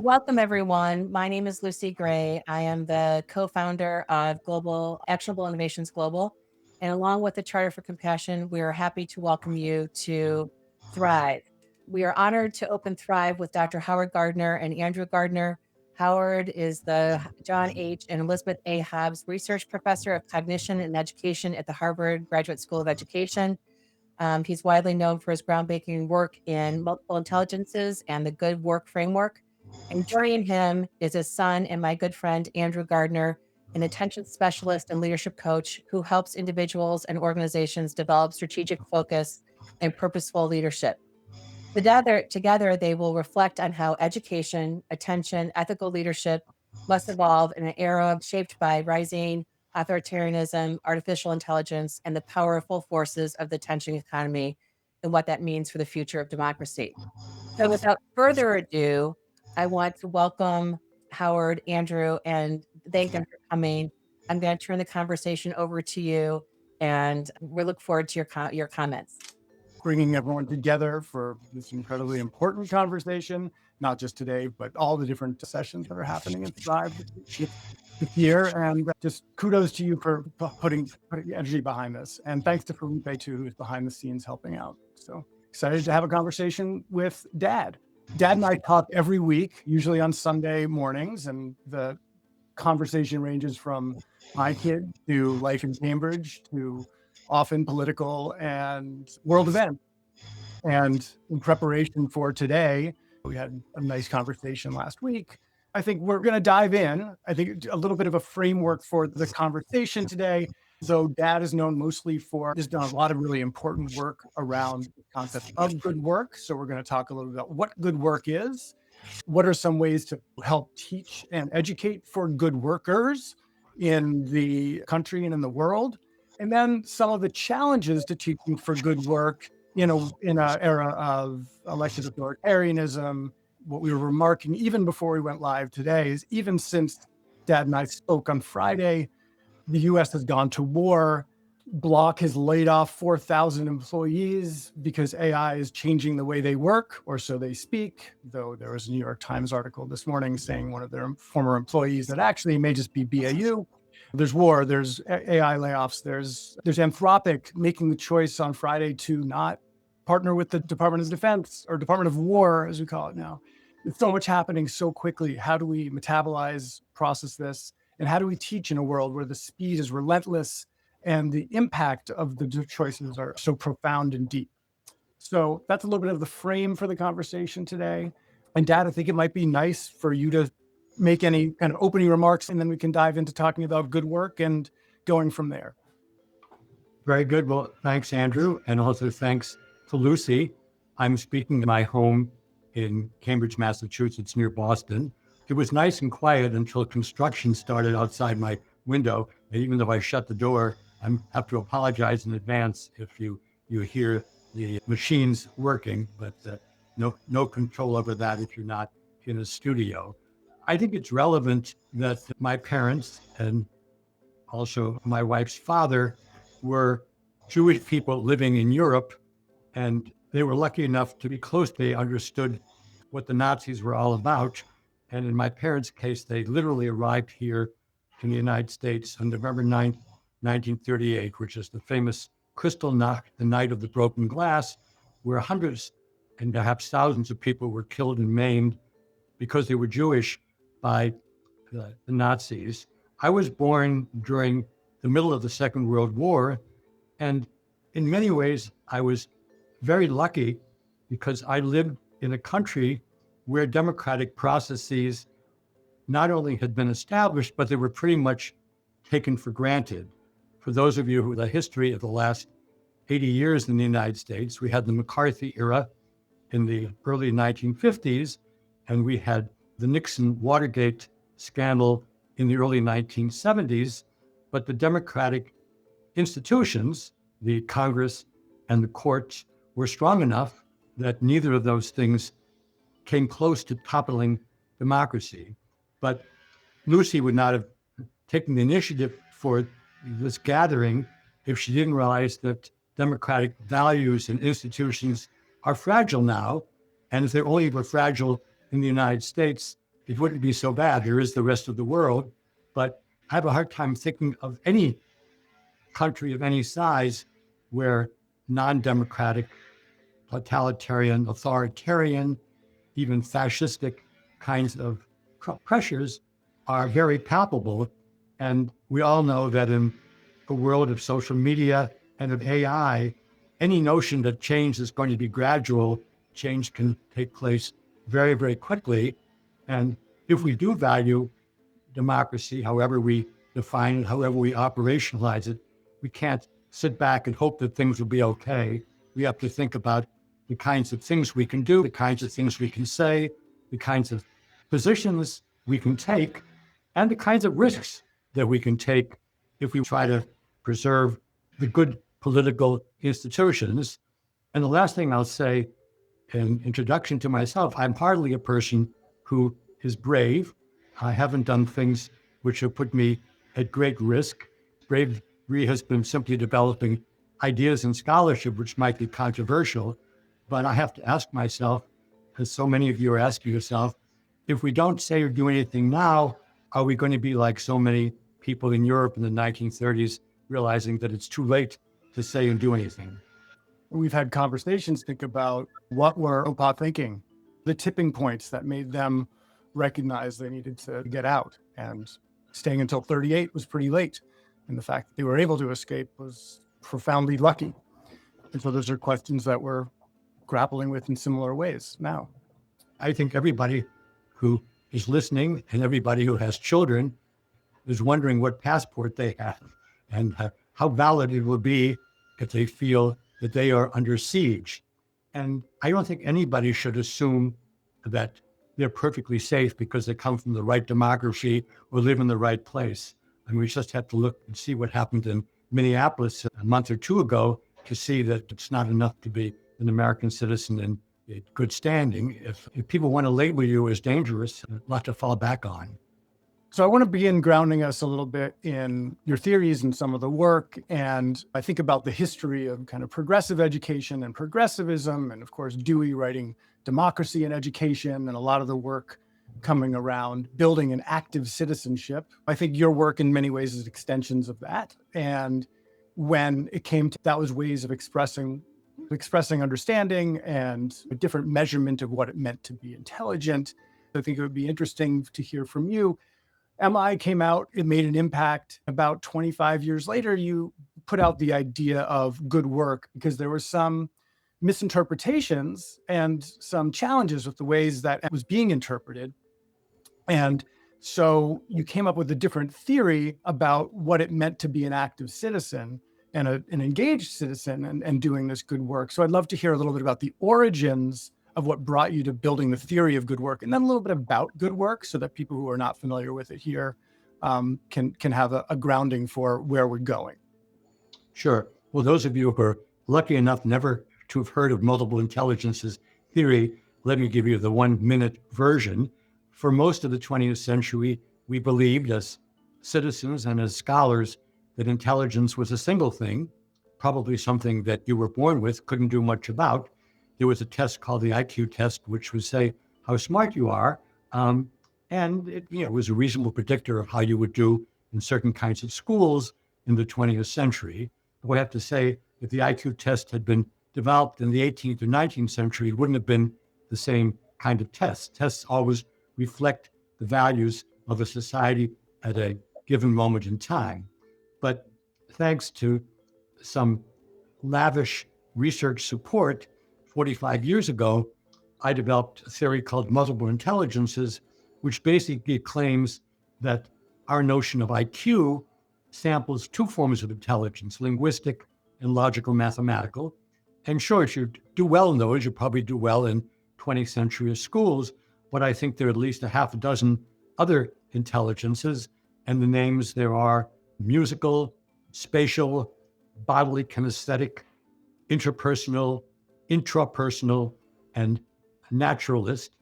Welcome, everyone. My name is Lucy Gray. I am the co-founder of Global Actionable Innovations Global. And along with the Charter for Compassion, we are happy to welcome you to Thrive. We are honored to open Thrive with Dr. Howard Gardner and Andrew Gardner. Howard is the John H. and Elizabeth A. Hobbs Research Professor of Cognition and Education at the Harvard Graduate School of Education. He's widely known for his groundbreaking work in multiple intelligences and the good work framework. And joining him is his son and my good friend, Andrew Gardner, an attention specialist and leadership coach who helps individuals and organizations develop strategic focus and purposeful leadership. Together, they will reflect on how education, attention, ethical leadership must evolve in an era shaped by rising authoritarianism, artificial intelligence, and the powerful forces of the attention economy, and what that means for the future of democracy. So, without further ado, I want to welcome Howard, Andrew, and thank them for coming. I'm going to turn the conversation over to you, and we look forward to your comments. Bringing everyone together for this incredibly important conversation, not just today, but all the different sessions that are happening in Thrive this year. And just kudos to you for putting energy behind this. And thanks to Felipe, too, who's behind the scenes helping out. So excited to have a conversation with Dad. Dad and I talk every week, usually on Sunday mornings, and the conversation ranges from my kid to life in Cambridge to often political and world events. And in preparation for today, we had a nice conversation last week. I think we're going to dive in. I think a little bit of a framework for the conversation today. So Dad is known mostly for, has done a lot of really important work around the concept of good work. So we're going to talk a little bit about what good work is. What are some ways to help teach and educate for good workers in the country and in the world? And then some of the challenges to teaching for good work in an era of elected authoritarianism. What we were remarking even before we went live today is even since Dad and I spoke on Friday, the US has gone to war. Block has laid off 4,000 employees because AI is changing the way they work, or so they speak, though there was a New York Times article this morning saying one of their former employees that actually may just be BAU. There's war, there's AI layoffs, there's Anthropic making the choice on Friday to not partner with the Department of Defense, or Department of War, as we call it now. There's so much happening so quickly. How do we metabolize, process this? And how do we teach in a world where the speed is relentless and the impact of the choices are so profound and deep? So that's a little bit of the frame for the conversation today. And Dad, I think it might be nice for you to make any kind of opening remarks, and then we can dive into talking about good work and going from there. Very good. Well, thanks, Andrew. And also thanks to Lucy. I'm speaking in my home in Cambridge, Massachusetts, near Boston. It was nice and quiet until construction started outside my window. And even though I shut the door, I have to apologize in advance if you hear the machines working, but no control over that if you're not in a studio. I think it's relevant that my parents and also my wife's father were Jewish people living in Europe, and they were lucky enough to be close. They understood what the Nazis were all about. And in my parents' case, they literally arrived here in the United States on November 9th, 1938, which is the famous Kristallnacht, the night of the broken glass, where hundreds and perhaps thousands of people were killed and maimed because they were Jewish by the Nazis. I was born during the middle of the Second World War, and in many ways, I was very lucky because I lived in a country where democratic processes not only had been established, but they were pretty much taken for granted. For those of you who the history of the last 80 years in the United States, we had the McCarthy era in the early 1950s, and we had the Nixon-Watergate scandal in the early 1970s, but the democratic institutions, the Congress and the courts, were strong enough that neither of those things came close to toppling democracy. But Lucy would not have taken the initiative for this gathering if she didn't realize that democratic values and institutions are fragile now. And if they only were fragile in the United States, it wouldn't be so bad. There is the rest of the world, but I have a hard time thinking of any country of any size where non-democratic, totalitarian, authoritarian, even fascistic kinds of pressures are very palpable. And we all know that in a world of social media and of AI, any notion that change is going to be gradual, change can take place very, very quickly. And if we do value democracy, however we define it, however we operationalize it, we can't sit back and hope that things will be okay. We have to think about the kinds of things we can do, the kinds of things we can say, the kinds of positions we can take, and the kinds of risks that we can take if we try to preserve the good political institutions. And the last thing I'll say in introduction to myself, I'm hardly a person who is brave. I haven't done things which have put me at great risk. Bravery has been simply developing ideas and scholarship which might be controversial. But I have to ask myself, as so many of you are asking yourself, if we don't say or do anything now, are we going to be like so many people in Europe in the 1930s, realizing that it's too late to say and do anything? We've had conversations think about what were OPA thinking, the tipping points that made them recognize they needed to get out. And staying until 38 was pretty late. And the fact that they were able to escape was profoundly lucky. And so those are questions that we're grappling with in similar ways now. I think everybody who is listening and everybody who has children is wondering what passport they have and how valid it will be if they feel that they are under siege. And I don't think anybody should assume that they're perfectly safe because they come from the right demography or live in the right place. And we just have to look and see what happened in Minneapolis a month or two ago to see that it's not enough to be an American citizen in good standing. If people want to label you as dangerous, a lot to fall back on. So I want to begin grounding us a little bit in your theories and some of the work. And I think about the history of kind of progressive education and progressivism, and of course, Dewey writing Democracy in Education, and a lot of the work coming around building an active citizenship. I think your work in many ways is extensions of that. And when it came to that was ways of expressing understanding and a different measurement of what it meant to be intelligent. I think it would be interesting to hear from you. MI came out, it made an impact. About 25 years later, you put out the idea of good work because there were some misinterpretations and some challenges with the ways that it was being interpreted. And so you came up with a different theory about what it meant to be an active citizen and an engaged citizen and doing this good work. So I'd love to hear a little bit about the origins of what brought you to building the theory of good work, and then a little bit about good work so that people who are not familiar with it here can have a grounding for where we're going. Sure. Well, those of you who are lucky enough never to have heard of multiple intelligences theory, let me give you the 1-minute version. For most of the 20th century, we believed as citizens and as scholars that intelligence was a single thing, probably something that you were born with, couldn't do much about. There was a test called the IQ test, which would say how smart you are. And it was a reasonable predictor of how you would do in certain kinds of schools in the 20th century. But we have to say if the IQ test had been developed in the 18th or 19th century, it wouldn't have been the same kind of test. Tests always reflect the values of a society at a given moment in time. But thanks to some lavish research support, 45 years ago, I developed a theory called multiple intelligences, which basically claims that our notion of IQ samples two forms of intelligence, linguistic and logical mathematical. And sure, if you do well in those, you probably do well in 20th century schools, but I think there are at least a half a dozen other intelligences, and the names there are musical, spatial, bodily kinesthetic, interpersonal, intrapersonal, and naturalist.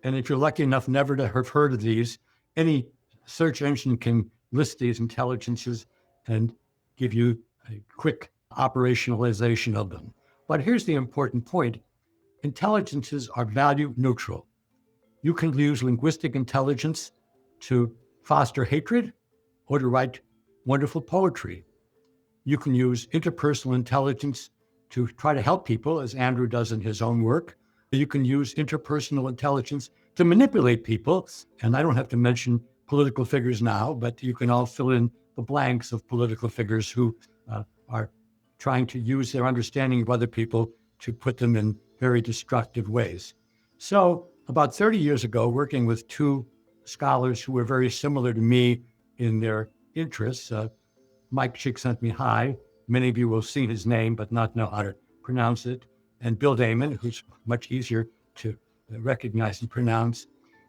And if you're lucky enough never to have heard of these, any search engine can list these intelligences and give you a quick operationalization of them. But here's the important point. Intelligences are value neutral. You can use linguistic intelligence to foster hatred or to write wonderful poetry. You can use interpersonal intelligence to try to help people, as Andrew does in his own work. You can use interpersonal intelligence to manipulate people. And I don't have to mention political figures now, but you can all fill in the blanks of political figures who are trying to use their understanding of other people to put them in very destructive ways. So about 30 years ago, working with two scholars who were very similar to me in their interests, Mike Csikszentmihalyi, many of you will see his name but not know how to pronounce it, and Bill Damon, who's much easier to recognize and pronounce.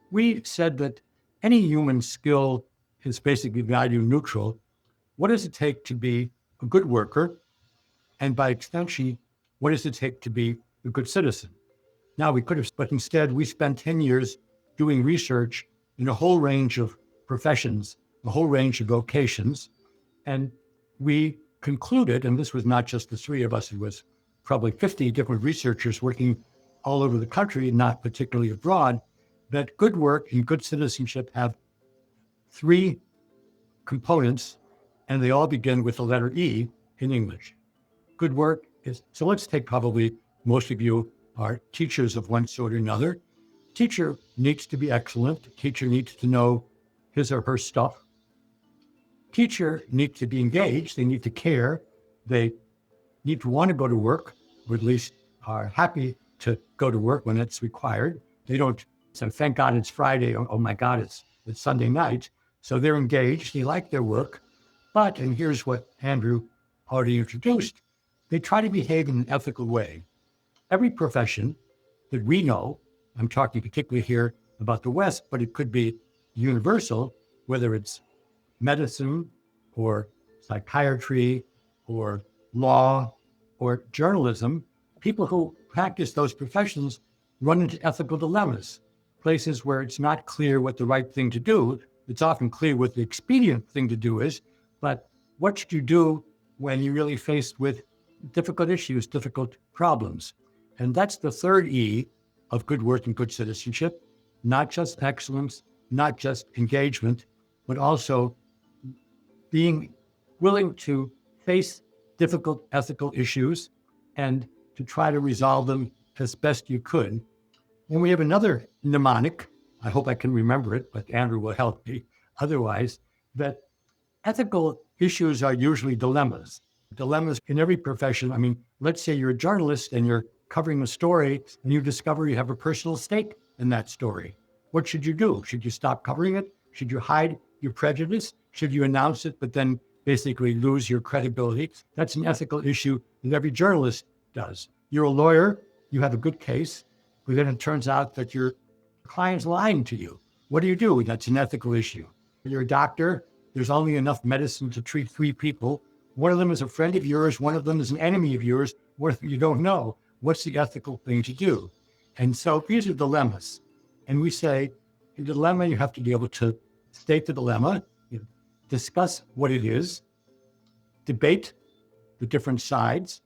We said that any human skill is basically value neutral. What does it take to be a good worker? And by extension, what does it take to be a good citizen? Now we could have, but instead we spent 10 years doing research in a whole range of professions, a whole range of vocations. And we concluded, and this was not just the three of us, it was probably 50 different researchers working all over the country, not particularly abroad, that good work and good citizenship have three components, and they all begin with the letter E in English. Good work is, so let's take probably most of you are teachers of one sort or another. Teacher needs to be excellent. Teacher needs to know his or her stuff. Teacher needs to be engaged. They need to care. They need to want to go to work, or at least are happy to go to work when it's required. They don't say, thank God it's Friday. Oh my God, it's Sunday night. So they're engaged. They like their work. But, and here's what Andrew already introduced, they try to behave in an ethical way. Every profession that we know, I'm talking particularly here about the West, but it could be universal, whether it's medicine or psychiatry or law or journalism, people who practice those professions run into ethical dilemmas, places where it's not clear what the right thing to do. It's often clear what the expedient thing to do is, but what should you do when you're really faced with difficult issues, difficult problems? And that's the third E of good work and good citizenship, not just excellence, not just engagement, but also being willing to face difficult ethical issues and to try to resolve them as best you could. And we have another mnemonic, I hope I can remember it, but Andrew will help me otherwise, that ethical issues are usually dilemmas. Dilemmas in every profession. I mean, let's say you're a journalist and you're covering a story and you discover you have a personal stake in that story. What should you do? Should you stop covering it? Should you hide your prejudice? Should you announce it, but then basically lose your credibility? That's an ethical issue that every journalist does. You're a lawyer, you have a good case, but then it turns out that your client's lying to you. What do you do? That's an ethical issue. You're a doctor, there's only enough medicine to treat 3 people. One of them is a friend of yours, one of them is an enemy of yours, what you don't know. What's the ethical thing to do? And so these are dilemmas. And we say, in a dilemma, you have to be able to state the dilemma, discuss what it is, debate the different sides,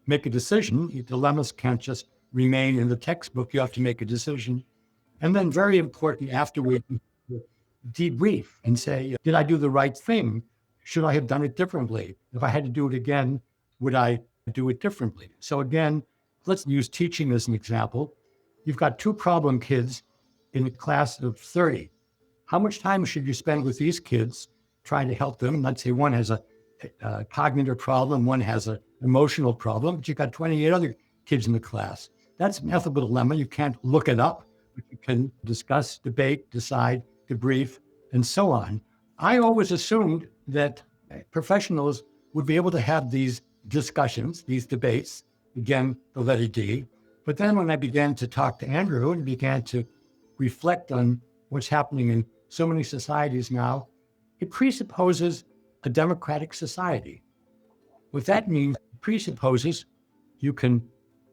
make a decision. Your dilemmas can't just remain in the textbook. You have to make a decision. And then very important afterward, debrief and say, did I do the right thing? Should I have done it differently? If I had to do it again, would I do it differently? So again, let's use teaching as an example. You've got 2 problem kids in a class of 30. How much time should you spend with these kids trying to help them? Let's say one has a cognitive problem, one has an emotional problem, but you've got 28 other kids in the class. That's an ethical dilemma. You can't look it up, but you can discuss, debate, decide, debrief, and so on. I always assumed that professionals would be able to have these discussions, these debates, again, the letter D. But then when I began to talk to Andrew and began to reflect on what's happening in so many societies now, it presupposes a democratic society. What that means, presupposes you can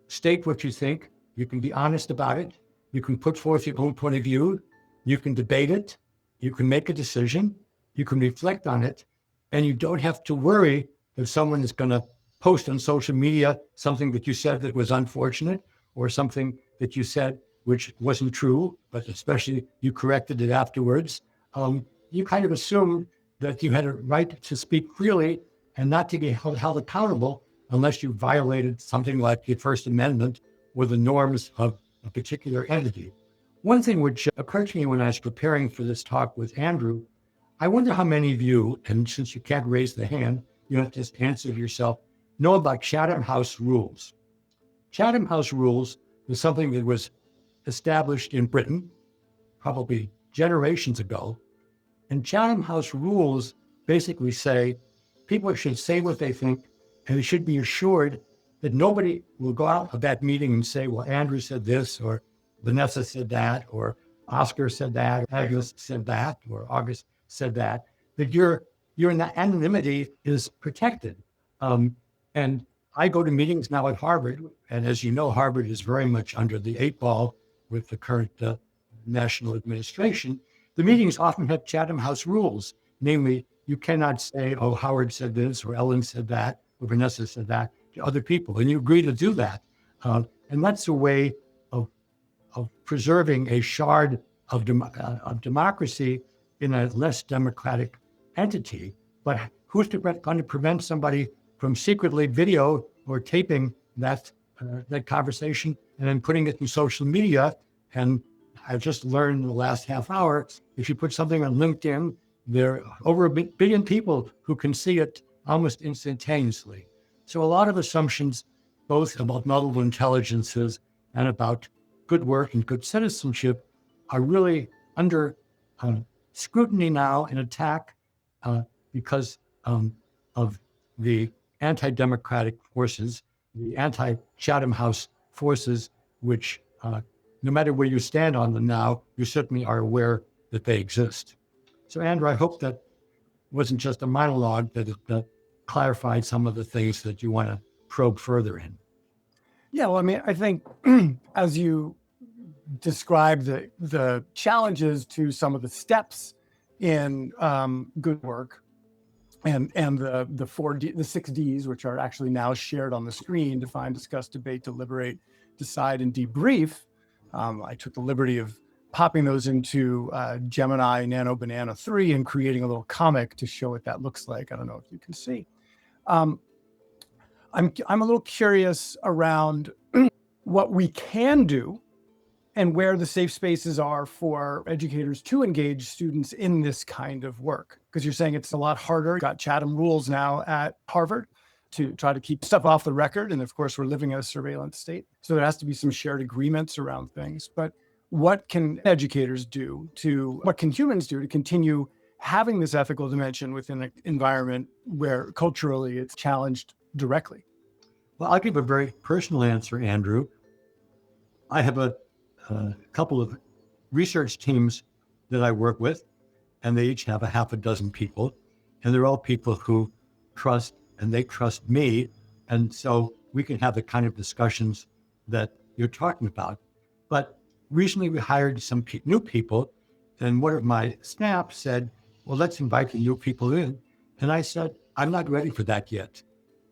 state what you think, you can be honest about it, you can put forth your own point of view, you can debate it, you can make a decision, you can reflect on it, and you don't have to worry if someone is going to post on social media something that you said that was unfortunate or something that you said which wasn't true, but especially you corrected it afterwards, you kind of assumed that you had a right to speak freely and not to get held accountable unless you violated something like the First Amendment or the norms of a particular entity. One thing which occurred to me when I was preparing for this talk with Andrew, I wonder how many of you, and since you can't raise the hand, you have to just answer yourself, know about Chatham House rules. Chatham House rules was something that was established in Britain, probably generations ago. And Chatham House rules basically say people should say what they think, and they should be assured that nobody will go out of that meeting and say, well, Andrew said this, or Vanessa said that, or Oscar said that, or Agnes said that, or August said that, that your anonymity is protected. And I go to meetings now at Harvard, and as you know, Harvard is very much under the 8 ball with the current national administration. The meetings often have Chatham House rules, namely, you cannot say, oh, Howard said this, or Ellen said that, or Vanessa said that to other people, and you agree to do that. And that's a way of preserving a shard of democracy in a less democratic entity. But who's going to prevent somebody from secretly video or taping that conversation and then putting it in social media? And I've just learned in the last half hour, if you put something on LinkedIn, there are over 1 billion people who can see it almost instantaneously. So a lot of assumptions, both about multiple intelligences and about good work and good citizenship, are really under scrutiny now and attack because of the anti-democratic forces, the anti-Chatham House forces, which no matter where you stand on them now, you certainly are aware that they exist. So, Andrew, I hope that wasn't just a monologue, that it clarified some of the things that you want to probe further in. Yeah, well, I mean, I think as you described the challenges to some of the steps in good work and the 6 Ds, which are actually now shared on the screen: define, discuss, debate, deliberate, decide, and debrief. I took the liberty of popping those into Gemini Nano Banana 3 and creating a little comic to show what that looks like. I don't know if you can see. I'm a little curious around what we can do and where the safe spaces are for educators to engage students in this kind of work. Because you're saying it's a lot harder. You've got Chatham rules now at Harvard to try to keep stuff off the record. And of course, we're living in a surveillance state. So there has to be some shared agreements around things. But what can educators do what can humans do to continue having this ethical dimension within an environment where culturally it's challenged directly? Well, I'll give a very personal answer, Andrew. I have a couple of research teams that I work with, and they each have a half a dozen people, and they're all people who trust, and they trust me. And so we can have the kind of discussions that you're talking about. But recently we hired some new people, and one of my staff said, well, let's invite the new people in. And I said, I'm not ready for that yet.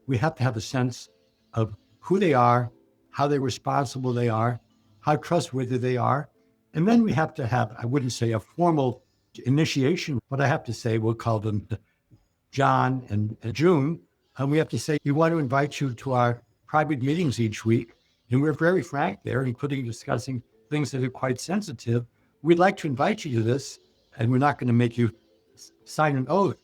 We have to have a sense of who they are, how responsible they are, how trustworthy they are. And then we have to have, I wouldn't say a formal initiation, but I have to say, we'll call them John and June. And we have to say, we want to invite you to our private meetings each week. And we're very frank there, including discussing things that are quite sensitive. We'd like to invite you to this, and we're not going to make you sign an oath.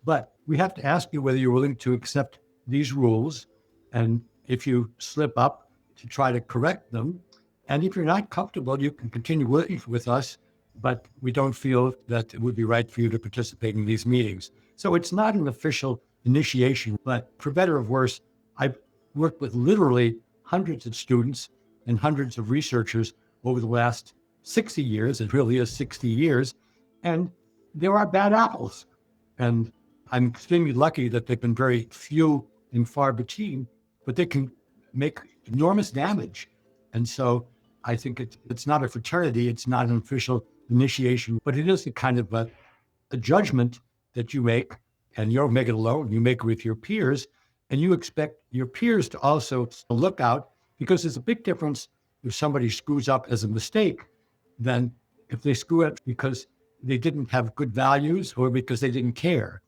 But we have to ask you whether you're willing to accept these rules, and if you slip up, to try to correct them. And if you're not comfortable, you can continue working with us, but we don't feel that it would be right for you to participate in these meetings. So it's not an official initiation, but for better or worse, I've worked with literally hundreds of students and hundreds of researchers over the last 60 years. It really is 60 years. And there are bad apples. And I'm extremely lucky that they've been very few and far between, but they can make enormous damage. And so I think it's not a fraternity, it's not an official initiation, but it is a kind of a judgment that you make, and you don't make it alone, you make it with your peers, and you expect your peers to also look out, because there's a big difference if somebody screws up as a mistake, than if they screw up because they didn't have good values or because they didn't care.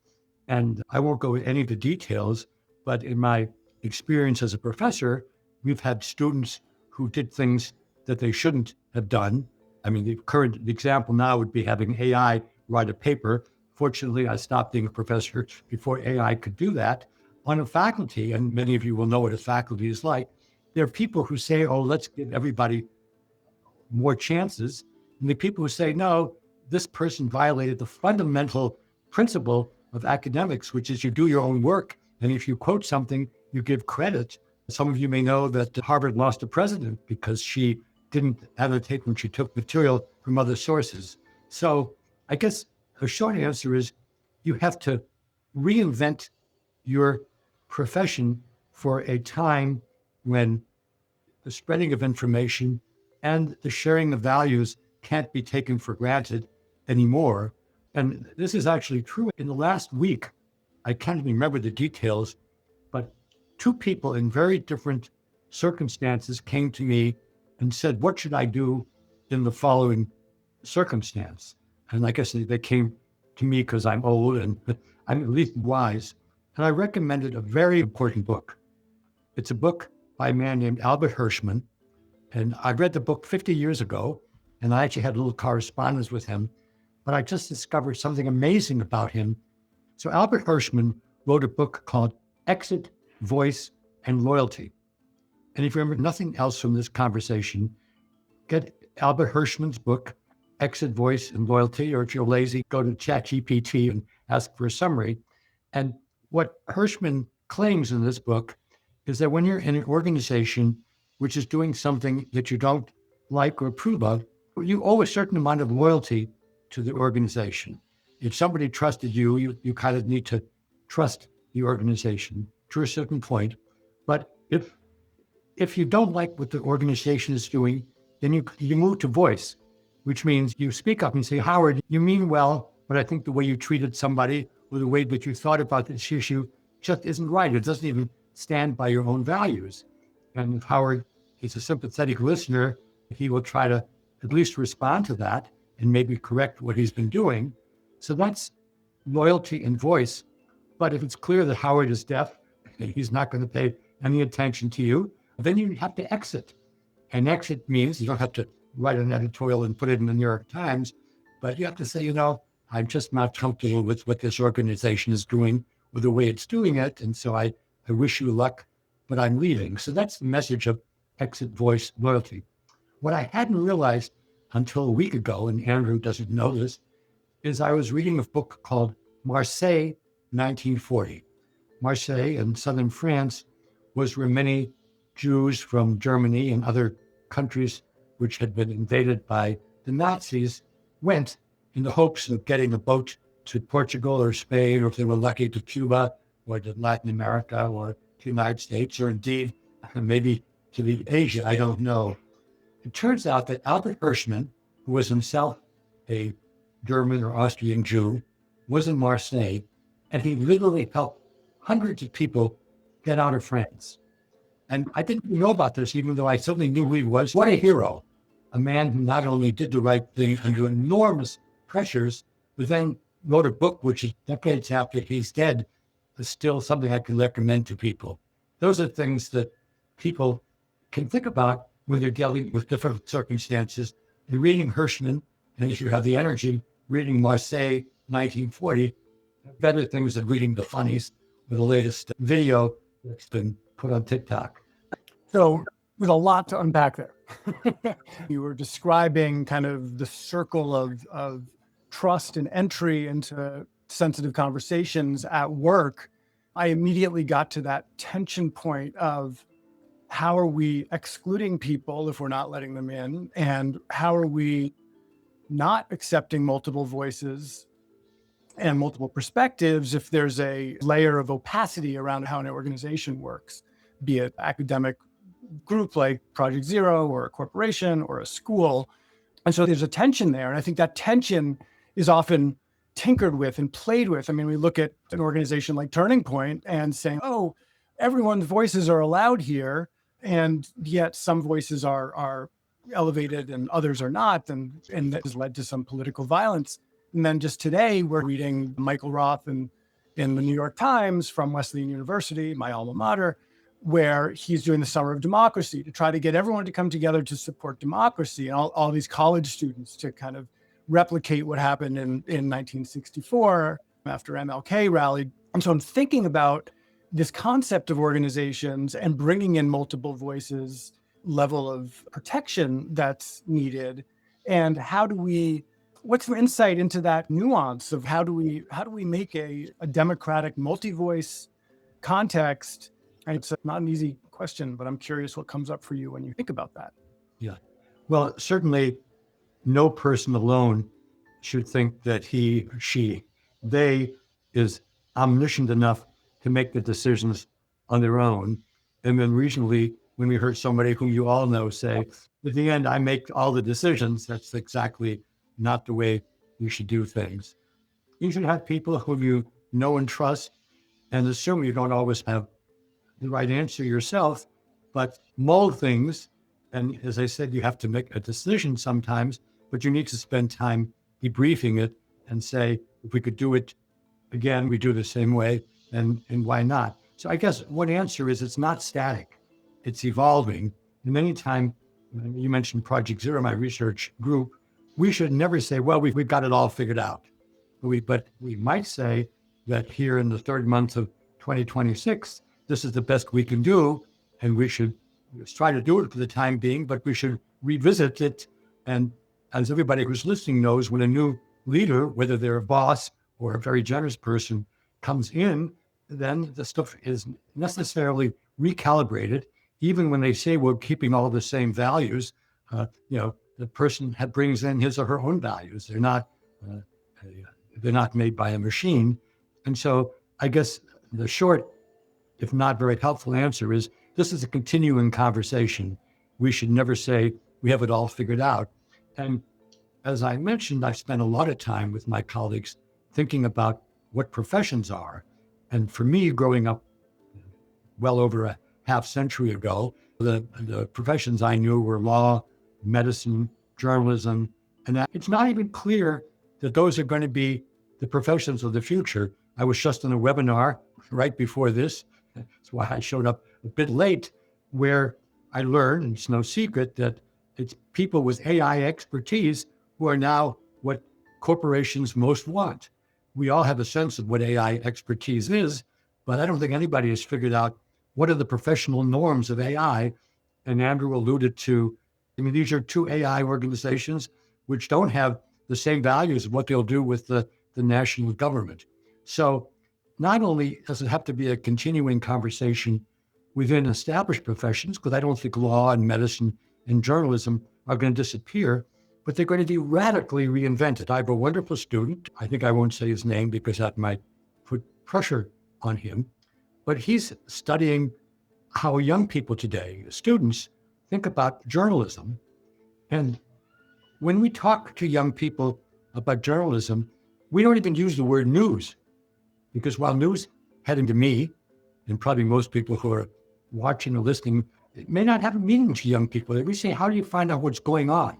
And I won't go into any of the details, but in my experience as a professor, we've had students who did things that they shouldn't have done. I mean, the current example now would be having AI write a paper. Fortunately, I stopped being a professor before AI could do that. On a faculty, and many of you will know what a faculty is like, there are people who say, oh, let's give everybody more chances. And the people who say, no, this person violated the fundamental principle of academics, which is you do your own work. And if you quote something, you give credit. Some of you may know that Harvard lost a president because she didn't annotate when she took material from other sources. So I guess the short answer is you have to reinvent your profession for a time when the spreading of information and the sharing of values can't be taken for granted anymore. And this is actually true. In the last week, I can't remember the details, but two people in very different circumstances came to me and said, what should I do in the following circumstance? And I guess they came to me because I'm old and I'm at least wise. And I recommended a very important book. It's a book by a man named Albert Hirschman. And I read the book 50 years ago, and I actually had a little correspondence with him, but I just discovered something amazing about him. So Albert Hirschman wrote a book called Exit, Voice, and Loyalty. And if you remember nothing else from this conversation, get Albert Hirschman's book, Exit, Voice, and Loyalty, or if you're lazy, go to ChatGPT and ask for a summary. And what Hirschman claims in this book is that when you're in an organization which is doing something that you don't like or approve of, you owe a certain amount of loyalty to the organization. If somebody trusted you, you kind of need to trust the organization to a certain point. But if you don't like what the organization is doing, then you move to voice, which means you speak up and say, Howard, you mean well, but I think the way you treated somebody or the way that you thought about this issue just isn't right. It doesn't even stand by your own values. And if Howard is a sympathetic listener, he will try to at least respond to that and maybe correct what he's been doing. So that's loyalty and voice. But if it's clear that Howard is deaf and he's not going to pay any attention to you, then you have to exit. And exit means you don't have to write an editorial and put it in the New York Times, but you have to say, I'm just not comfortable with what this organization is doing or the way it's doing it. And so I wish you luck, but I'm leaving. So that's the message of exit, voice, loyalty. What I hadn't realized until a week ago, and Andrew doesn't know this, is I was reading a book called Marseille, 1940. Marseille in southern France was where many Jews from Germany and other countries which had been invaded by the Nazis went in the hopes of getting a boat to Portugal or Spain, or if they were lucky, to Cuba or to Latin America or to the United States, or indeed maybe to Asia, I don't know. It turns out that Albert Hirschman, who was himself a German or Austrian Jew, was in Marseille, and he literally helped hundreds of people get out of France. And I didn't know about this, even though I certainly knew who he was. What a hero. A man who not only did the right thing under enormous pressures, but then wrote a book which is decades after he's dead, is still something I can recommend to people. Those are things that people can think about when they're dealing with different circumstances. And reading Hirschman, and if you have the energy, reading Marseille, 1940, better things than reading the funnies or the latest video that's been put on TikTok. So there's a lot to unpack there. You were describing kind of the circle of trust and entry into sensitive conversations at work. I immediately got to that tension point of how are we excluding people if we're not letting them in? And how are we not accepting multiple voices and multiple perspectives if there's a layer of opacity around how an organization works, be it academic group like Project Zero or a corporation or a school. And so there's a tension there. And I think that tension is often tinkered with and played with. I mean, we look at an organization like Turning Point and saying, oh, everyone's voices are allowed here. And yet some voices are elevated and others are not. And that has led to some political violence. And then just today, we're reading Michael Roth in the New York Times from Wesleyan University, my alma mater, where he's doing the Summer of Democracy to try to get everyone to come together to support democracy, and all these college students to kind of replicate what happened in 1964 after MLK rallied. And so I'm thinking about this concept of organizations and bringing in multiple voices, level of protection that's needed, and what's your insight into that nuance of how do we make a democratic multi-voice context? And it's not an easy question, but I'm curious what comes up for you when you think about that. Yeah. Well, certainly no person alone should think that he or they is omniscient enough to make the decisions on their own. And then recently, when we heard somebody whom you all know say, at the end, I make all the decisions, that's exactly not the way you should do things. You should have people whom you know and trust, and assume you don't always have the right answer yourself, but mold things. And as I said, you have to make a decision sometimes, but you need to spend time debriefing it and say, if we could do it again, we do the same way, and why not? So I guess one answer is it's not static, it's evolving. And many times, you mentioned Project Zero, my research group, we should never say, well, we've got it all figured out. But we might say that here in the third month of 2026, this is the best we can do, and we should try to do it for the time being, but we should revisit it. And as everybody who's listening knows, when a new leader, whether they're a boss or a very generous person, comes in, then the stuff is necessarily recalibrated. Even when they say we're keeping all the same values, the person brings in his or her own values. They're not made by a machine. And so I guess the short, if not very helpful answer is, this is a continuing conversation. We should never say we have it all figured out. And as I mentioned, I've spent a lot of time with my colleagues thinking about what professions are. And for me, growing up well over a half century ago, the professions I knew were law, medicine, journalism, and it's not even clear that those are going to be the professions of the future. I was just in a webinar right before this. That's why I showed up a bit late, where I learned, and it's no secret, that it's people with AI expertise who are now what corporations most want. We all have a sense of what AI expertise is, but I don't think anybody has figured out what are the professional norms of AI. And Andrew alluded to, these are two AI organizations which don't have the same values of what they'll do with the national government. So not only does it have to be a continuing conversation within established professions, because I don't think law and medicine and journalism are going to disappear, but they're going to be radically reinvented. I have a wonderful student. I think I won't say his name because that might put pressure on him, but he's studying how young people today, students, think about journalism. And when we talk to young people about journalism, we don't even use the word news, because while news heading to me, and probably most people who are watching or listening, it may not have a meaning to young people. We say, how do you find out what's going on?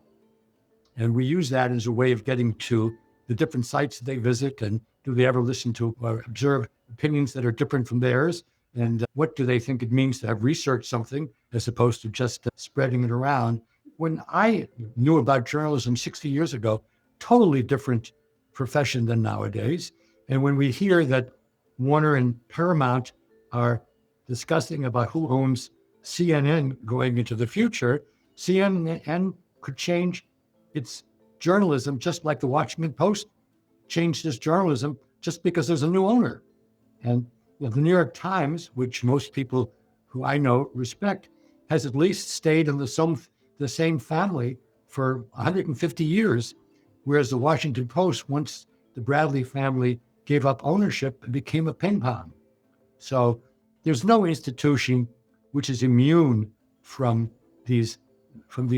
And we use that as a way of getting to the different sites that they visit, and do they ever listen to or observe opinions that are different from theirs? And what do they think it means to have researched something as opposed to just spreading it around? When I knew about journalism 60 years ago, totally different profession than nowadays. And when we hear that Warner and Paramount are discussing about who owns CNN going into the future, CNN could change its journalism just like the Washington Post changed its journalism just because there's a new owner. And the New York Times, which most people who I know respect, has at least stayed in the same family for 150 years, whereas the Washington Post, once the Bradley family gave up ownership, became a ping pong. So there's no institution which is immune from these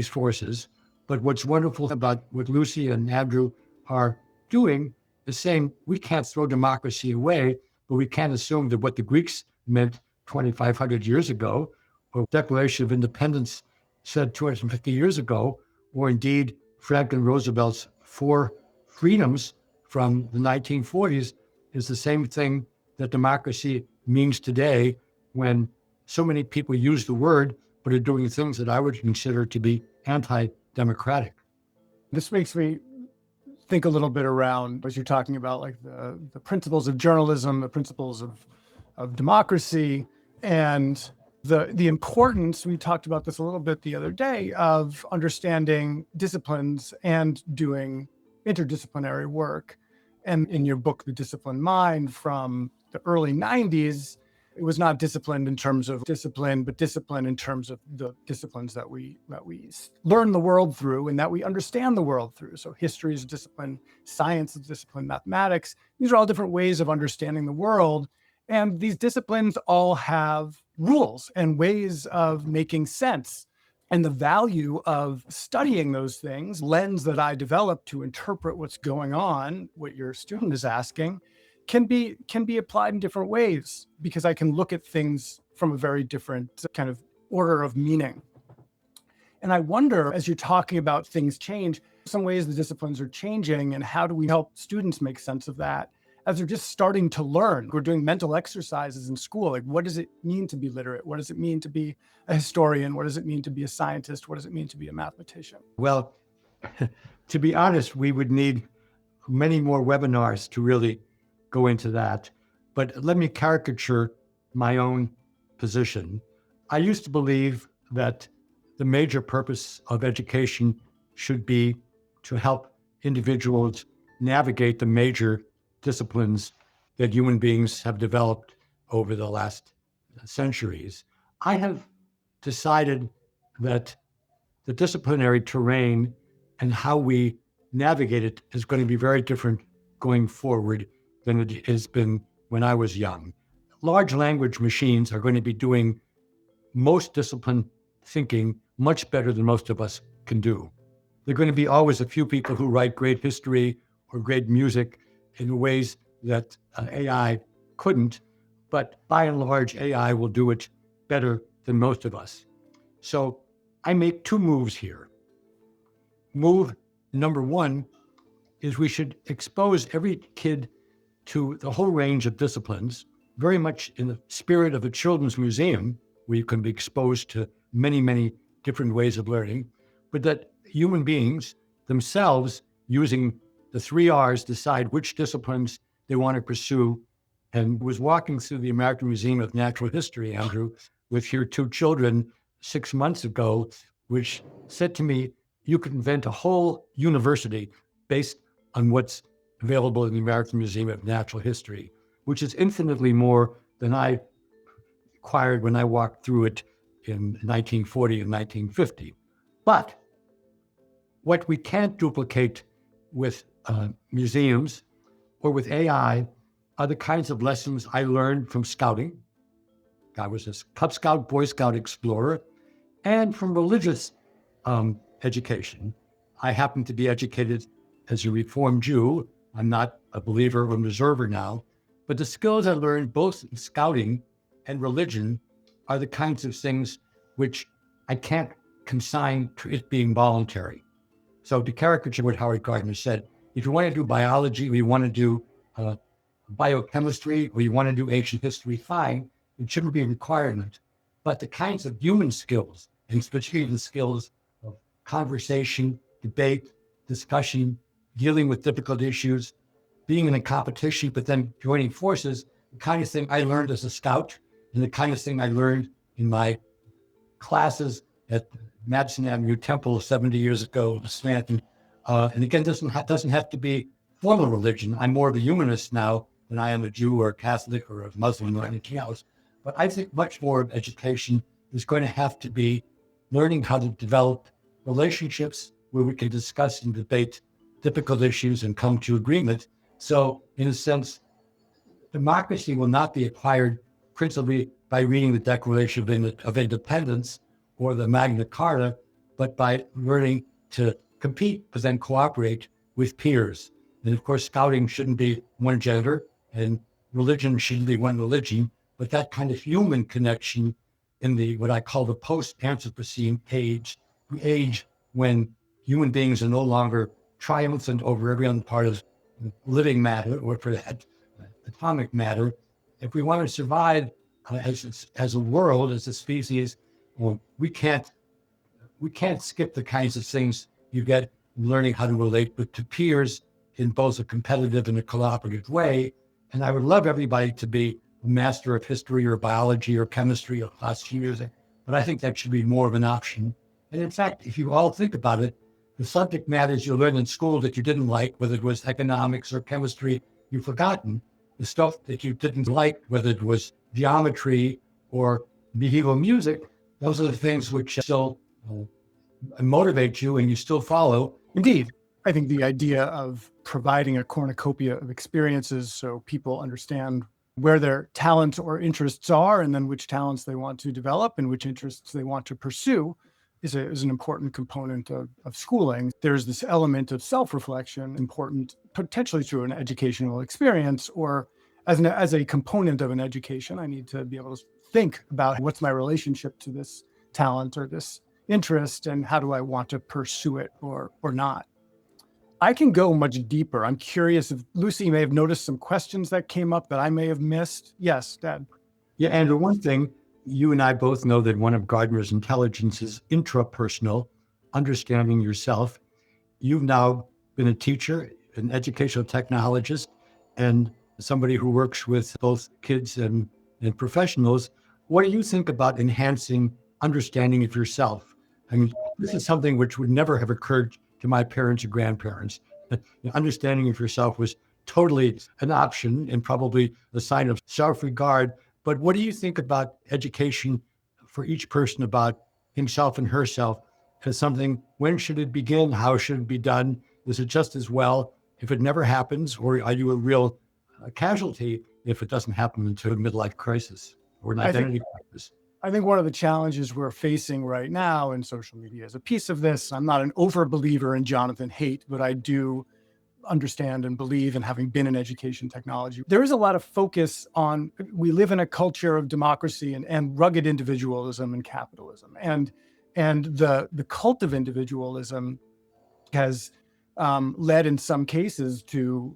forces. But what's wonderful about what Lucy and Andrew are doing is saying we can't throw democracy away, but we can't assume that what the Greeks meant 2,500 years ago or Declaration of Independence said 250 years ago, or indeed Franklin Roosevelt's four freedoms from the 1940s, is the same thing that democracy means today, when so many people use the word but are doing things that I would consider to be anti-democratic. This makes me think a little bit around what you're talking about, like the principles of journalism, the principles of democracy, and the importance, we talked about this a little bit the other day, of understanding disciplines and doing interdisciplinary work. And in your book, The Disciplined Mind, from the early 90s, it was not disciplined in terms of discipline, but discipline in terms of the disciplines that we learn the world through and that we understand the world through. So history is a discipline, science is a discipline, mathematics. These are all different ways of understanding the world. And these disciplines all have rules and ways of making sense. And the value of studying those things, lens that I developed to interpret what's going on, what your student is asking, can be applied in different ways, because I can look at things from a very different kind of order of meaning. And I wonder, as you're talking about things change, some ways the disciplines are changing, and how do we help students make sense of that as they're just starting to learn? We're doing mental exercises in school. Like, what does it mean to be literate? What does it mean to be a historian? What does it mean to be a scientist? What does it mean to be a mathematician? Well, to be honest, we would need many more webinars to really go into that. But let me caricature my own position. I used to believe that the major purpose of education should be to help individuals navigate the major disciplines that human beings have developed over the last centuries. I have decided that the disciplinary terrain and how we navigate it is going to be very different going forward than it has been when I was young. Large language machines are going to be doing most disciplined thinking much better than most of us can do. There are going to be always a few people who write great history or great music in ways that AI couldn't, but by and large, AI will do it better than most of us. So I make two moves here. Move number one is we should expose every kid to the whole range of disciplines, very much in the spirit of a children's museum, where you can be exposed to many, many different ways of learning, but that human beings themselves, using the 3 R's, decide which disciplines they want to pursue. And was walking through the American Museum of Natural History, Andrew, with your 2 children 6 months ago, which said to me, you could invent a whole university based on what's available in the American Museum of Natural History, which is infinitely more than I acquired when I walked through it in 1940 and 1950. But what we can't duplicate with museums or with AI are the kinds of lessons I learned from scouting. I was a Cub Scout, Boy Scout explorer, and from religious education. I happen to be educated as a Reformed Jew. I'm not a believer or an observer now, but the skills I learned both in scouting and religion are the kinds of things which I can't consign to it being voluntary. So to caricature what Howard Gardner said, if you want to do biology, or you want to do biochemistry, or you want to do ancient history, fine, it shouldn't be a requirement. But the kinds of human skills, and especially the skills of conversation, debate, discussion, dealing with difficult issues, being in a competition, but then joining forces, the kind of thing I learned as a scout, and the kind of thing I learned in my classes at Madison Avenue Temple 70 years ago, Stanton. And again, doesn't have to be formal religion. I'm more of a humanist now than I am a Jew or a Catholic or a Muslim or anything else. But I think much more of education is going to have to be learning how to develop relationships where we can discuss and debate difficult issues and come to agreement. So in a sense, democracy will not be acquired principally by reading the Declaration of Independence or the Magna Carta, but by learning to compete, but then cooperate with peers. And of course, scouting shouldn't be one gender and religion shouldn't be one religion, but that kind of human connection in the what I call the post-Anthropocene age, the age when human beings are no longer triumphant over every other part of living matter, or for that, atomic matter. If we want to survive as a world, as a species, well, we can't skip the kinds of things you get learning how to relate to peers in both a competitive and a collaborative way. And I would love everybody to be a master of history or biology or chemistry or class music, but I think that should be more of an option. And in fact, if you all think about it, the subject matters you learned in school that you didn't like, whether it was economics or chemistry, you've forgotten. The stuff that you didn't like, whether it was geometry or medieval music, those are the things which still motivate you and you still follow. Indeed. I think the idea of providing a cornucopia of experiences so people understand where their talents or interests are, and then which talents they want to develop and which interests they want to pursue is an important component of schooling. There's this element of self-reflection, important potentially through an educational experience or as a component of an education. I need to be able to think about what's my relationship to this talent or this interest and how do I want to pursue it or not. I can go much deeper. I'm curious if Lucy may have noticed some questions that came up that I may have missed. Yes, Dad. Yeah, Andrew, one thing, you and I both know that one of Gardner's intelligence is intrapersonal, understanding yourself. You've now been a teacher, an educational technologist, and somebody who works with both kids and professionals. What do you think about enhancing understanding of yourself? I mean, this is something which would never have occurred to my parents or grandparents. Understanding of yourself was totally an option and probably a sign of self-regard. But what do you think about education for each person about himself and herself as something? When should it begin? How should it be done? Is it just as well if it never happens, or are you a real casualty if it doesn't happen until a midlife crisis or an identity crisis? I think one of the challenges we're facing right now in social media is a piece of this. I'm not an over-believer in Jonathan Haidt, but I do understand and believe in having been in education technology. There is a lot of focus on, we live in a culture of democracy and rugged individualism and capitalism. And the cult of individualism has led in some cases to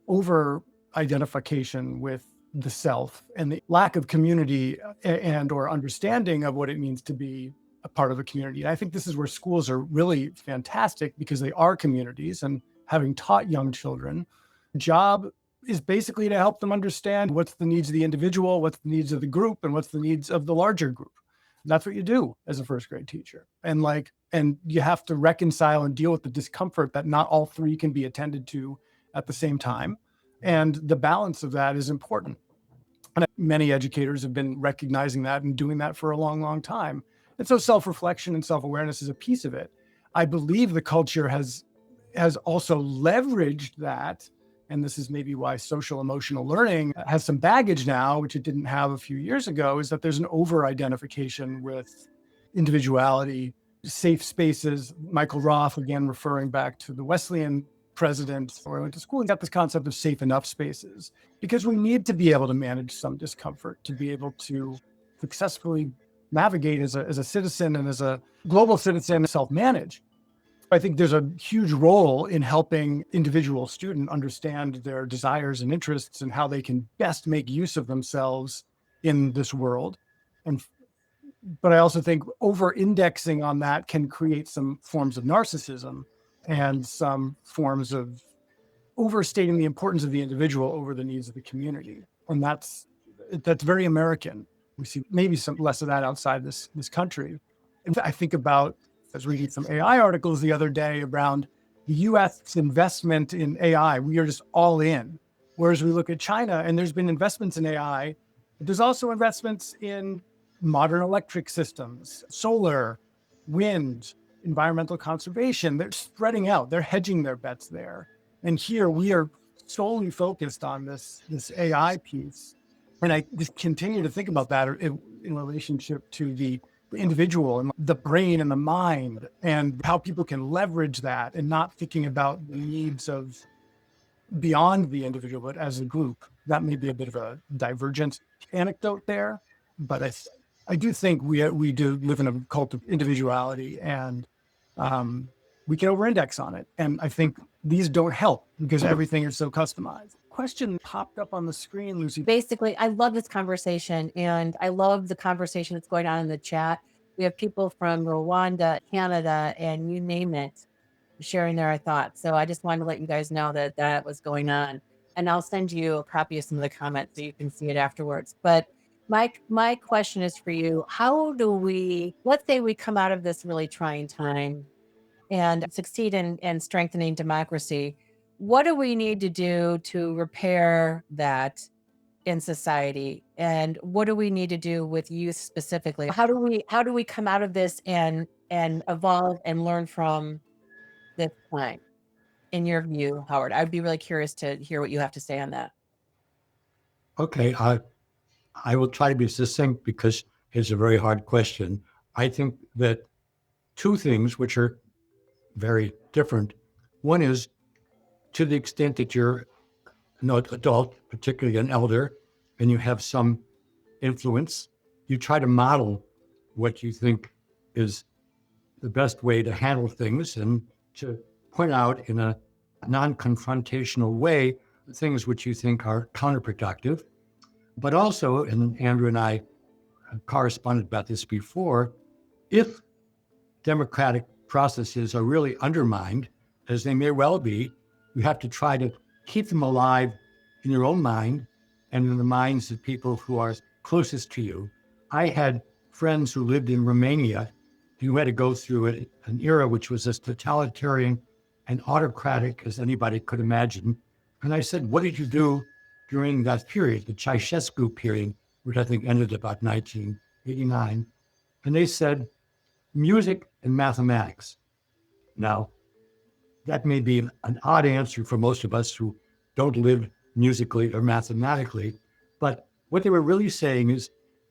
over-identification with the self and the lack of community and or understanding of what it means to be a part of a community. And I think this is where schools are really fantastic because they are communities, and having taught young children, the job is basically to help them understand what's the needs of the individual, what's the needs of the group, and what's the needs of the larger group. That's what you do as a first grade teacher. And you have to reconcile and deal with the discomfort that not all three can be attended to at the same time. And the balance of that is important. And many educators have been recognizing that and doing that for a long, long time. And so self-reflection and self-awareness is a piece of it. I believe the culture has also leveraged that. And this is maybe why social emotional learning has some baggage now, which it didn't have a few years ago, is that there's an over-identification with individuality, safe spaces. Michael Roth, again, referring back to the Wesleyan president where I went to school, and got this concept of safe enough spaces, because we need to be able to manage some discomfort to be able to successfully navigate as a citizen and as a global citizen, self-manage. I think there's a huge role in helping individual student understand their desires and interests and how they can best make use of themselves in this world. But I also think over-indexing on that can create some forms of narcissism and some forms of overstating the importance of the individual over the needs of the community. And that's very American. We see maybe some less of that outside this country. And I think about, I was reading some AI articles the other day around the US investment in AI. We are just all in. Whereas we look at China, and there's been investments in AI, but there's also investments in modern electric systems, solar, wind, environmental conservation. They're spreading out, they're hedging their bets there. And here we are solely focused on this AI piece. And I just continue to think about that in relationship to the individual and the brain and the mind, and how people can leverage that and not thinking about the needs of beyond the individual, but as a group. That may be a bit of a divergent anecdote there, but I do think we do live in a cult of individuality, and we can over-index on it. And I think these don't help because everything is so customized. Question popped up on the screen, Lucy. Basically, I love this conversation, and I love the conversation that's going on in the chat. We have people from Rwanda, Canada, and you name it, sharing their thoughts. So I just wanted to let you guys know that that was going on, and I'll send you a copy of some of the comments so you can see it afterwards. But my question is for you: how do we, let's say we come out of this really trying time and succeed in strengthening democracy? What do we need to do to repair that in society, and what do we need to do with youth specifically? How do we come out of this and evolve and learn from this time, in your view, Howard? I'd be really curious to hear what you have to say on that. Okay, I will try to be succinct because it's a very hard question. I think that two things which are very different. One is, to the extent that you're an adult, particularly an elder, and you have some influence, you try to model what you think is the best way to handle things and to point out in a non-confrontational way things which you think are counterproductive. But also, and Andrew and I corresponded about this before, if democratic processes are really undermined, as they may well be, you have to try to keep them alive in your own mind and in the minds of people who are closest to you. I had friends who lived in Romania who had to go through an era which was as totalitarian and autocratic as anybody could imagine. And I said, what did you do during that period, the Ceausescu period, which I think ended about 1989? And they said, music and mathematics. Now, that may be an odd answer for most of us who don't live musically or mathematically, but what they were really saying is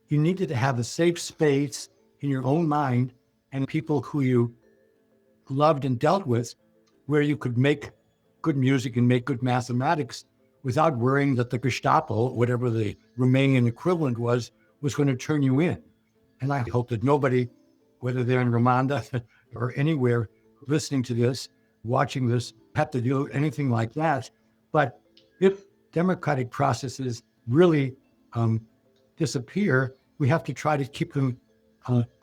you needed to have a safe space in your own mind and people who you loved and dealt with, where you could make good music and make good mathematics without worrying that the Gestapo, whatever the Romanian equivalent was going to turn you in. And I hope that nobody, whether they're in Rwanda or anywhere listening to this, watching this, have to do anything like that. But if democratic processes really disappear, we have to try to keep them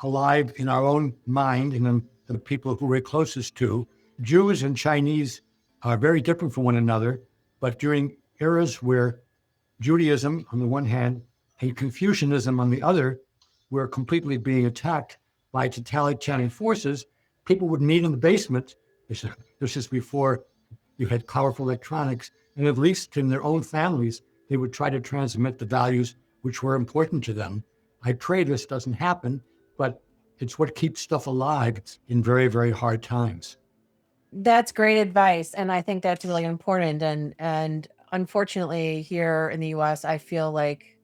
alive in our own mind and in the people who we're closest to. Jews and Chinese are very different from one another, but during eras where Judaism on the one hand and Confucianism on the other were completely being attacked by totalitarian forces, people would meet in the basement. This is before you had powerful electronics, and at least in their own families, they would try to transmit the values which were important to them. I pray this doesn't happen, but it's what keeps stuff alive in very, very hard times. That's great advice, and I think that's really important. And unfortunately, here in the U.S., I feel like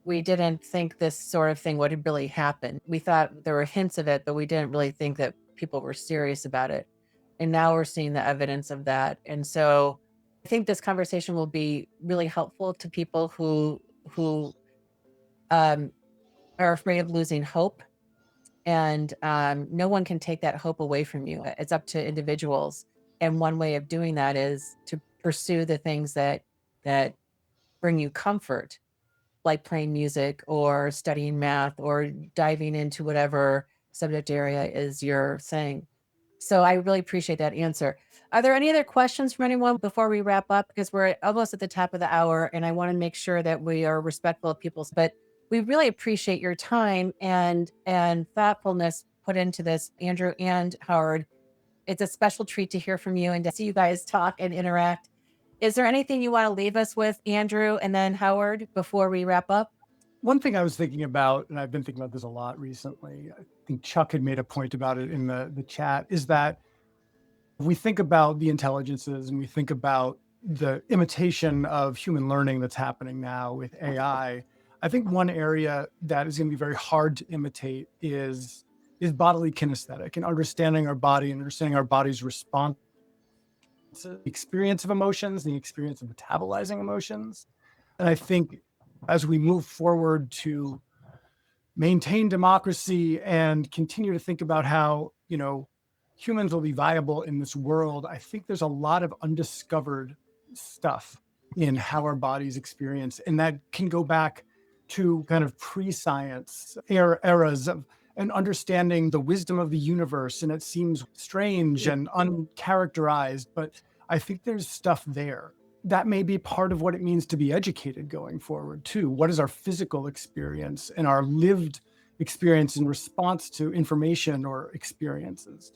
we didn't think this sort of thing would really happen. We thought there were hints of it, but we didn't really think that people were serious about it. And now we're seeing the evidence of that. And so I think this conversation will be really helpful to people who are afraid of losing hope. And no one can take that hope away from you. It's up to individuals. And one way of doing that is to pursue the things that bring you comfort, like playing music or studying math or diving into whatever subject area is your thing. So I really appreciate that answer. Are there any other questions from anyone before we wrap up? Because we're almost at the top of the hour and I want to make sure that we are respectful of people's, but we really appreciate your time and thoughtfulness put into this, Andrew and Howard. It's a special treat to hear from you and to see you guys talk and interact. Is there anything you want to leave us with, Andrew, and then Howard, before we wrap up? One thing I was thinking about, and I've been thinking about this a lot recently, I think Chuck had made a point about it in the chat, is that if we think about the intelligences and we think about the imitation of human learning that's happening now with AI, I think one area that is going to be very hard to imitate is bodily kinesthetic and understanding our body and understanding our body's response to the experience of emotions, the experience of metabolizing emotions. And I think as we move forward to maintain democracy and continue to think about how, humans will be viable in this world, I think there's a lot of undiscovered stuff in how our bodies experience. And that can go back to kind of pre-science eras of and understanding the wisdom of the universe. And it seems strange and uncharacterized, but I think there's stuff there. That may be part of what it means to be educated going forward too. What is our physical experience and our lived experience in response to information or experiences?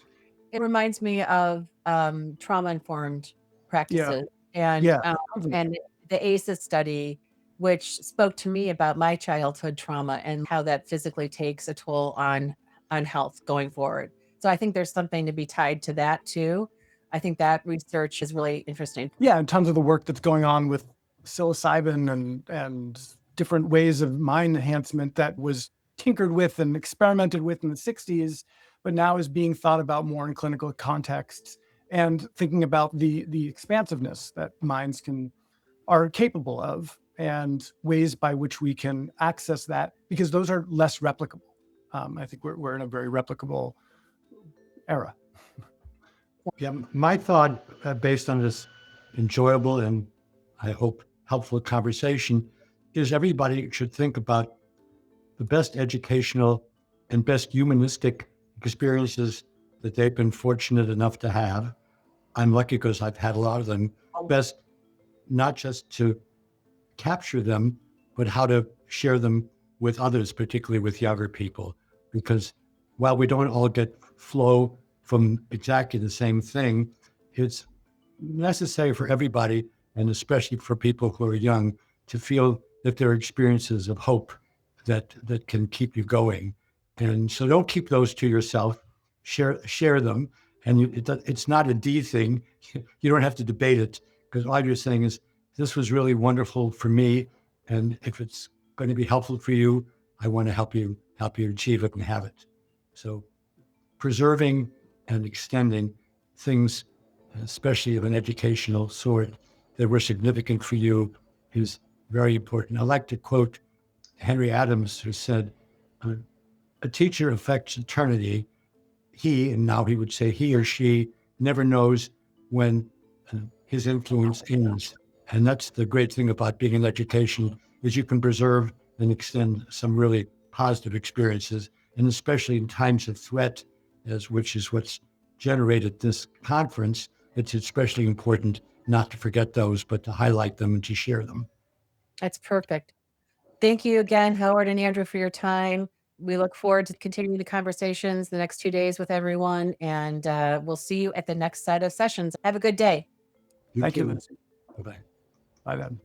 It reminds me of trauma-informed practices and Yeah. and the ACEs study, which spoke to me about my childhood trauma and how that physically takes a toll on health going forward. So I think there's something to be tied to that too. I think that research is really interesting. Yeah, and tons of the work that's going on with psilocybin and different ways of mind enhancement that was tinkered with and experimented with in the 60s, but now is being thought about more in clinical contexts and thinking about the expansiveness that minds are capable of and ways by which we can access that, because those are less replicable. I think we're in a very replicable era. Yeah, my thought, based on this enjoyable and I hope helpful conversation, is everybody should think about the best educational and best humanistic experiences that they've been fortunate enough to have. I'm lucky because I've had a lot of them. Best not just to capture them, but how to share them with others, particularly with younger people. Because while we don't all get flow from exactly the same thing, it's necessary for everybody, and especially for people who are young, to feel that there are experiences of hope that can keep you going. And so don't keep those to yourself, share them. And it's not a D thing. You don't have to debate it, because all you're saying is, this was really wonderful for me. And if it's going to be helpful for you, I want to help you achieve it and have it. So preserving and extending things, especially of an educational sort, that were significant for you is very important. I like to quote Henry Adams, who said, a teacher affects eternity. He, and now he would say he or she, never knows when his influence ends. And that's the great thing about being in education, is you can preserve and extend some really positive experiences, and especially in times of threat, which is what's generated this conference. It's especially important not to forget those, but to highlight them and to share them. That's perfect. Thank you again, Howard and Andrew, for your time. We look forward to continuing the conversations the next 2 days with everyone, and we'll see you at the next set of sessions. Have a good day. Thank you, Lindsay. Bye-bye. Bye then.